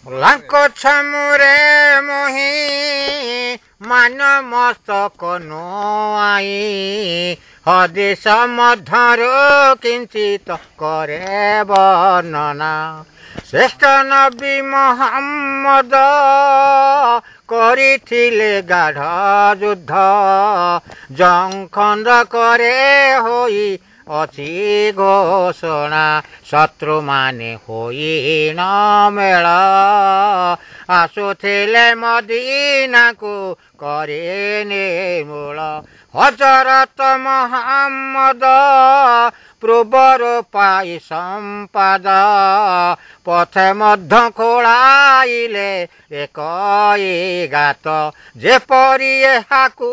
ଲାଙ୍କ ଛାମୁରେ ମୋହି ମାନ ମସ୍ତକ ନୁଆଇ ହଦିଶ ମଧ୍ୟରୁ କିଞ୍ଚିତ କରେ ବର୍ଣ୍ଣନା ଶ୍ରେଷ୍ଠ ନବୀ ମହମ୍ମଦ କରିଥିଲେ ଗାଢ଼ ଯୁଦ୍ଧ ଜଂଖଣ୍ଡ କରେ ହୋଇ ଅଛି ଘୋଷଣା ଶତ୍ରୁମାନେ ହୋଇନ ମେଳ ଆସୁଥିଲେ ମଦିନାକୁ କରି ନିର୍ମୂଳ ହଜରତ ମହମ୍ମଦ ପୂର୍ବରୁ ପାଇ ସମ୍ପାଦ ପଥେ ମଧ୍ୟ ଖୋଳାଇଲେ ଏକ ଗାତ ଯେପରି ଏହାକୁ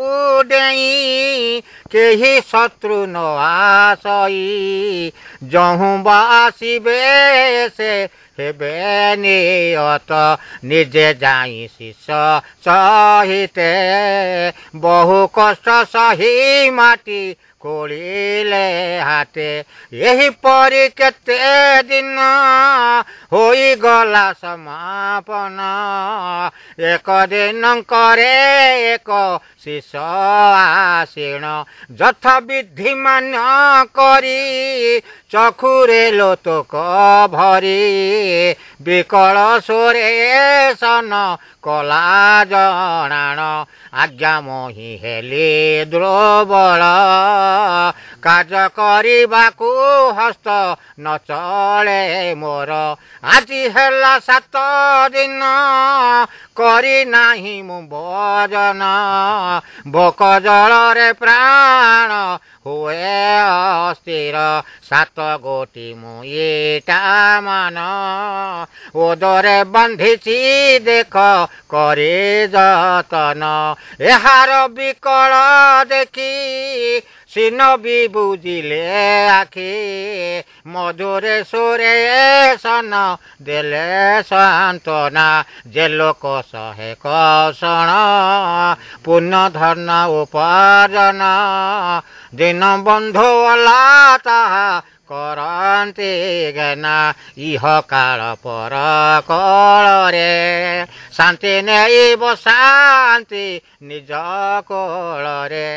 ଡେଇଁ କେହି ଶତ୍ରୁ ନ ଆସଇ ଯହୁଁ ବାସିବେ ସେ ହେବେ ନିୟତ ନିଜେ ଯାଇ ଶିଷ ସହିତେ ବହୁ କଷ୍ଟ ସହି ମାଟି ଖୋଳିଲେ ହାତେ ଏହିପରି କେତେ ଦିନ ହୋଇଗଲା ସମାପନ ଏକ ଦିନଙ୍କରେ ଏକ ଶିଷ ଆସୀଣ ଯଥାବିଧି ମାନ କରି ଚକ୍ଷୁରେ ଲୋତକ ଭରି ବିକଳ ସ୍ୱରେ ସନ କଲା ଜଣାଣ ଆଜ୍ଞା ମୋହି ହେଲି ଦୁର୍ବଳ କାର୍ଯ୍ୟ କରିବାକୁ ହସ୍ତ ନ ଚଳେ ମୋର ଆଜି ହେଲା 7 ଦିନ କରି ନାହିଁ ମୁଁ ଭୋଜନ ଭୋକ ଜଳରେ ପ୍ରାଣ ହୁଏ ଅସ୍ଥିର 7 ଗୋଟି ମୁଁ ଇଟା ମାନ ଓଦରେ ବାନ୍ଧିଛି ଦେଖ କରି ଯତନ ଏହାର ବିକଳ ଦେଖି ସିନ ବି ବୁଝିଲେ ଆଖି ମଧୁରେ ସୁରେ ସନ ଦେଲେ ସାନ୍ତ୍ୱନା ଯେ ଲୋକ ସହେ କଷଣ ପୁଣ୍ୟ ଧନ ଉପାର୍ଜନ ଦିନ ବନ୍ଧୁ ଅଲା ତାହା କରନ୍ତି ଜ୍ଞାନ ଇହ କାଳ ପର କଳରେ ଶାନ୍ତି ନେଇବ ଶାନ୍ତି ନିଜ କୋଳରେ।